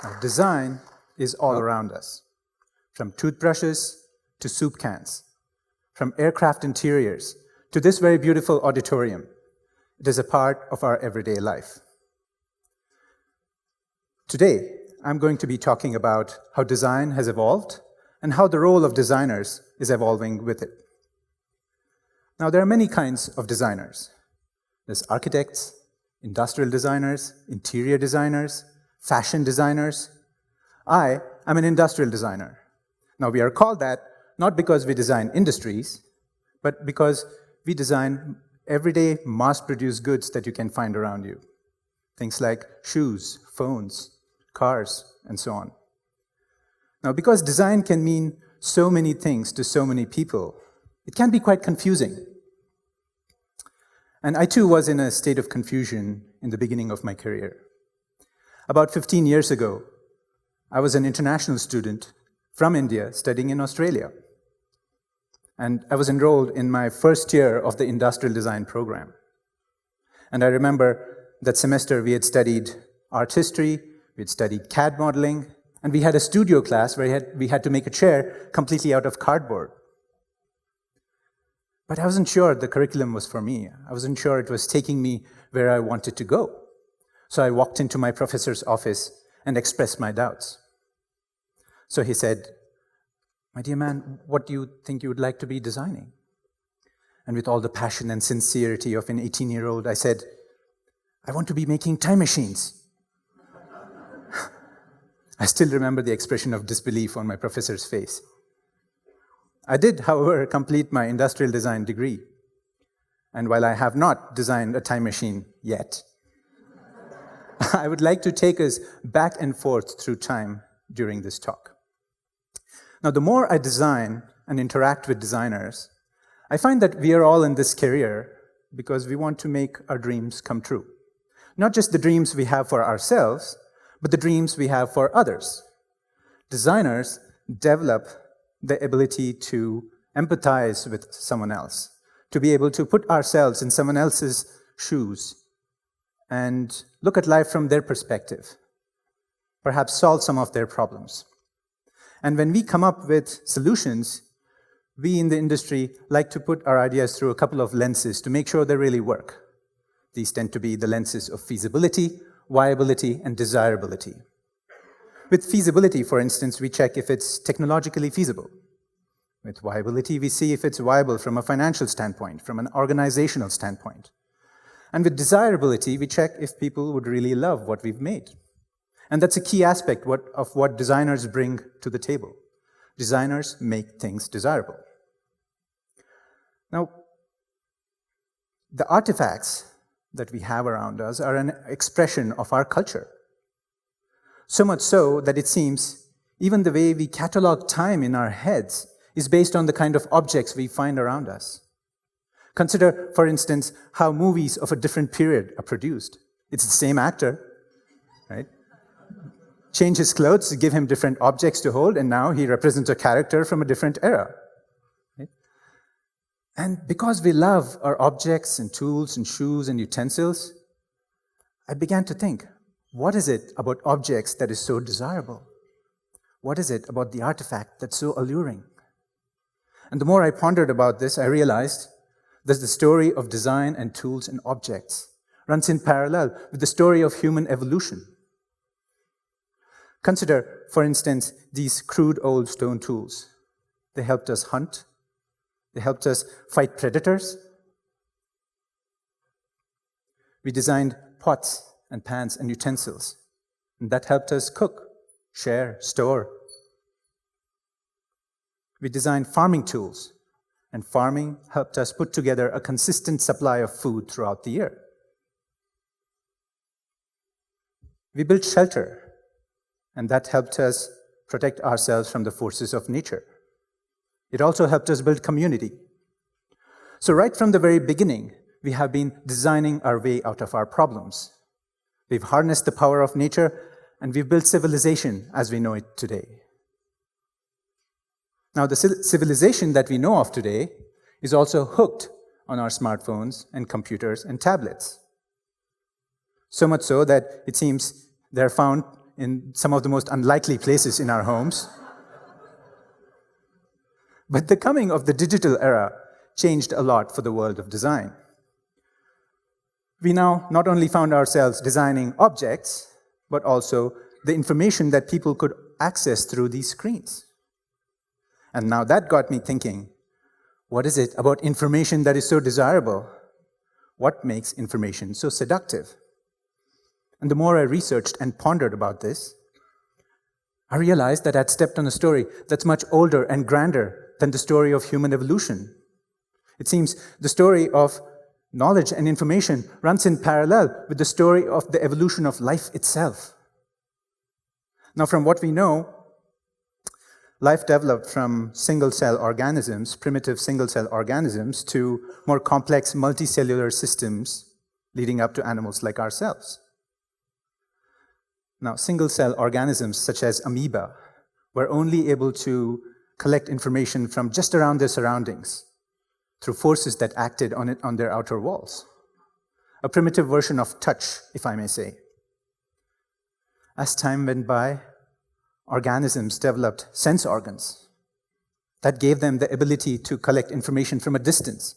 Now, design is all around us, from toothbrushes to soup cans, from aircraft interiors to this very beautiful auditorium. It is a part of our everyday life. Today, I'm going to be talking about how design has evolved and how the role of designers is evolving with it. Now, there are many kinds of designers. There's architects, industrial designers, interior designers, fashion designers. I am an industrial designer. Now, we are called that not because we design industries, but because we design everyday mass-produced goods that you can find around you. Things like shoes, phones, cars, and so on. Now, because design can mean so many things to so many people, it can be quite confusing. And I too was in a state of confusion in the beginning of my career. About 15 years ago, I was an international student from India studying in Australia. And I was enrolled in my first year of the industrial design program. And I remember that semester we had studied art history, we had studied CAD modeling, and we had a studio class where we had to make a chair completely out of cardboard. But I wasn't sure the curriculum was for me. I wasn't sure it was taking me where I wanted to go. So I walked into my professor's office and expressed my doubts. So he said, "My dear man, what do you think you would like to be designing?" And with all the passion and sincerity of an 18-year-old, I said, "I want to be making time machines." I still remember the expression of disbelief on my professor's face. I did, however, complete my industrial design degree. And while I have not designed a time machine yet, I would like to take us back and forth through time during this talk. Now, the more I design and interact with designers, I find that we are all in this career because we want to make our dreams come true. Not just the dreams we have for ourselves, but the dreams we have for others. Designers develop the ability to empathize with someone else, to be able to put ourselves in someone else's shoes and look at life from their perspective, perhaps solve some of their problems. And when we come up with solutions, we in the industry like to put our ideas through a couple of lenses to make sure they really work. These tend to be the lenses of feasibility, viability, and desirability. With feasibility, for instance, we check if it's technologically feasible. With viability, we see if it's viable from a financial standpoint, from an organizational standpoint. And with desirability, we check if people would really love what we've made. And that's a key aspect of what designers bring to the table. Designers make things desirable. Now, the artifacts that we have around us are an expression of our culture. So much so that it seems even the way we catalog time in our heads is based on the kind of objects we find around us. Consider, for instance, how movies of a different period are produced. It's the same actor, right? Change his clothes, give him different objects to hold, and now he represents a character from a different era. Right? And because we love our objects and tools and shoes and utensils, I began to think, what is it about objects that is so desirable? What is it about the artifact that's so alluring? And the more I pondered about this, I realized that the story of design and tools and objects runs in parallel with the story of human evolution. Consider, for instance, these crude old stone tools. They helped us hunt. They helped us fight predators. We designed pots and pans and utensils, and that helped us cook, share, store. We designed farming tools, and farming helped us put together a consistent supply of food throughout the year. We built shelter, and that helped us protect ourselves from the forces of nature. It also helped us build community. So right from the very beginning, we have been designing our way out of our problems. We've harnessed the power of nature, and we've built civilization as we know it today. Now, the civilization that we know of today is also hooked on our smartphones and computers and tablets. So much so that it seems they're found in some of the most unlikely places in our homes. But the coming of the digital era changed a lot for the world of design. We now not only found ourselves designing objects, but also the information that people could access through these screens. And now that got me thinking, what is it about information that is so desirable? What makes information so seductive? And the more I researched and pondered about this, I realized that I'd stepped on a story that's much older and grander than the story of human evolution. It seems the story of knowledge and information runs in parallel with the story of the evolution of life itself. Now, from what we know, life developed from single-cell organisms, primitive single-cell organisms, to more complex multicellular systems leading up to animals like ourselves. Now, single-cell organisms such as amoeba were only able to collect information from just around their surroundings through forces that acted on their outer walls. A primitive version of touch, if I may say. As time went by, organisms developed sense organs that gave them the ability to collect information from a distance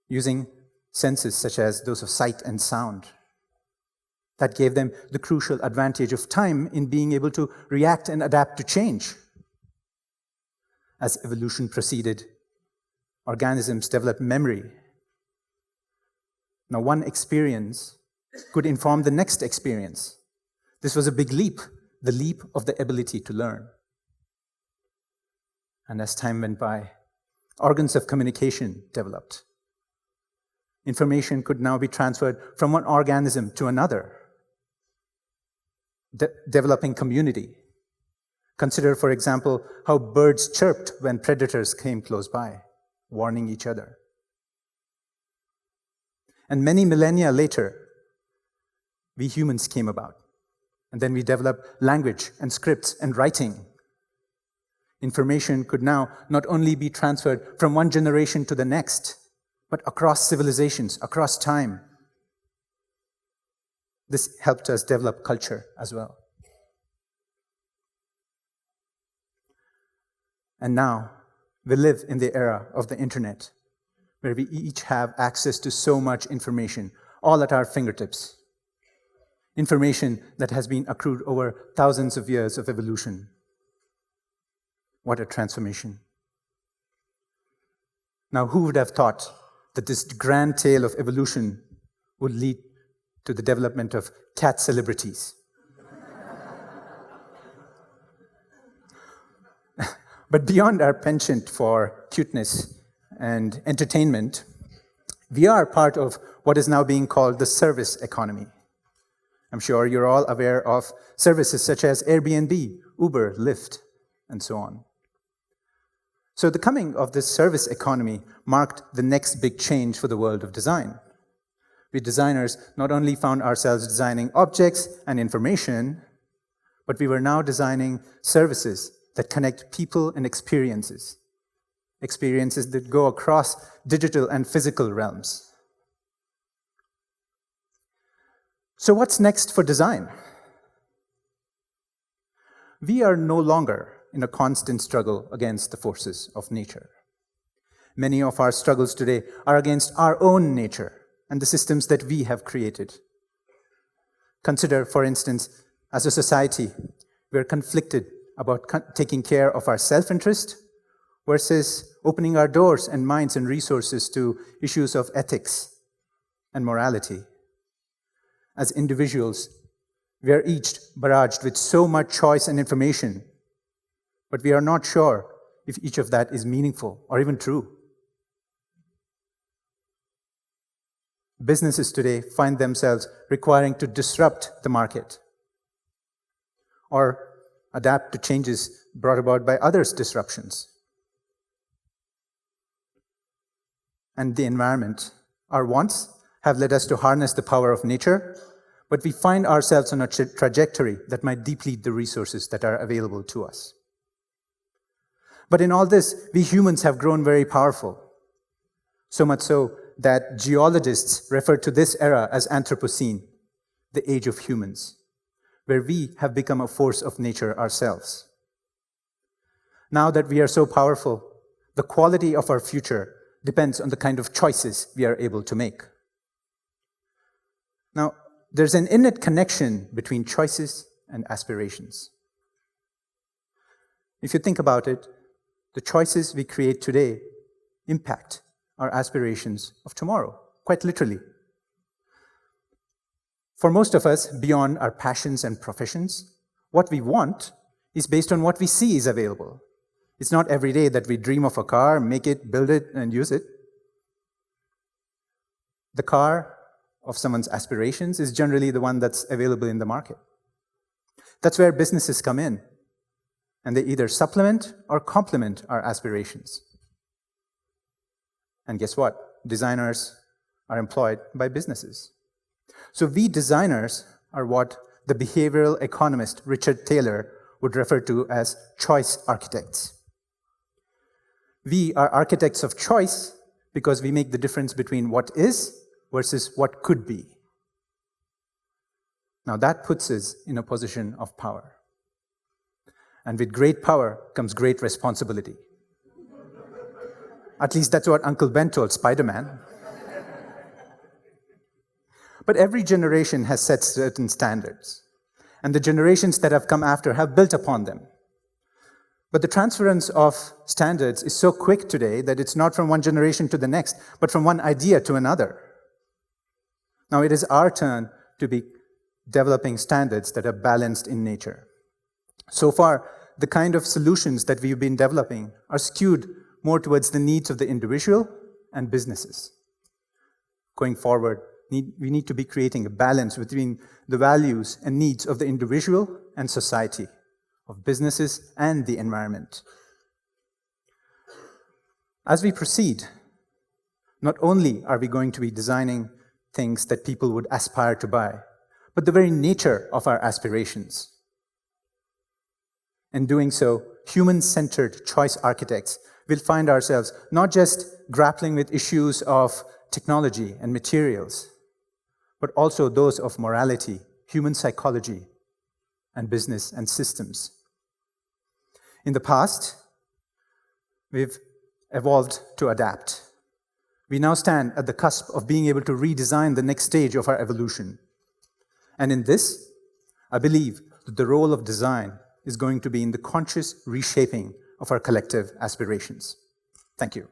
using senses such as those of sight and sound. That gave them the crucial advantage of time in being able to react and adapt to change. As evolution proceeded, organisms developed memory. Now, one experience could inform the next experience. This was a big leap, the leap of the ability to learn. And as time went by, organs of communication developed. Information could now be transferred from one organism to another, developing community. Consider, for example, how birds chirped when predators came close by, warning each other. And many millennia later, we humans came about. And then we developed language and scripts and writing. Information could now not only be transferred from one generation to the next, but across civilizations, across time. This helped us develop culture as well. And now, we live in the era of the internet, where we each have access to so much information, all at our fingertips. Information that has been accrued over thousands of years of evolution. What a transformation. Now, who would have thought that this grand tale of evolution would lead to the development of cat celebrities? But beyond our penchant for cuteness and entertainment, we are part of what is now being called the service economy. I'm sure you're all aware of services such as Airbnb, Uber, Lyft, and so on. So the coming of this service economy marked the next big change for the world of design. We designers not only found ourselves designing objects and information, but we were now designing services that connect people and experiences. Experiences that go across digital and physical realms. So what's next for design? We are no longer in a constant struggle against the forces of nature. Many of our struggles today are against our own nature and the systems that we have created. Consider, for instance, as a society, we're conflicted about taking care of our self-interest versus opening our doors and minds and resources to issues of ethics and morality. As individuals, we are each barraged with so much choice and information, but we are not sure if each of that is meaningful or even true. Businesses today find themselves requiring to disrupt the market or adapt to changes brought about by others' disruptions. And the environment, our wants, have led us to harness the power of nature, but we find ourselves on a trajectory that might deplete the resources that are available to us. But in all this, we humans have grown very powerful. So much so that geologists refer to this era as Anthropocene, the age of humans. where we have become a force of nature ourselves. Now that we are so powerful, the quality of our future depends on the kind of choices we are able to make. Now, there's an innate connection between choices and aspirations. If you think about it, the choices we create today impact our aspirations of tomorrow, quite literally. For most of us, beyond our passions and professions, what we want is based on what we see is available. It's not every day that we dream of a car, make it, build it, and use it. The car of someone's aspirations is generally the one that's available in the market. That's where businesses come in, and they either supplement or complement our aspirations. And guess what? Designers are employed by businesses. So we designers are what the behavioral economist Richard Thaler would refer to as choice architects. We are architects of choice because we make the difference between what is versus what could be. Now that puts us in a position of power. And with great power comes great responsibility. At least that's what Uncle Ben told Spider-Man. But every generation has set certain standards, and the generations that have come after have built upon them. But the transference of standards is so quick today that it's not from one generation to the next, but from one idea to another. Now it is our turn to be developing standards that are balanced in nature. So far, the kind of solutions that we've been developing are skewed more towards the needs of the individual and businesses. Going forward, we need to be creating a balance between the values and needs of the individual and society, of businesses and the environment. As we proceed, not only are we going to be designing things that people would aspire to buy, but the very nature of our aspirations. In doing so, human-centered choice architects will find ourselves not just grappling with issues of technology and materials, but also those of morality, human psychology, and business and systems. In the past, we've evolved to adapt. We now stand at the cusp of being able to redesign the next stage of our evolution. And in this, I believe that the role of design is going to be in the conscious reshaping of our collective aspirations. Thank you.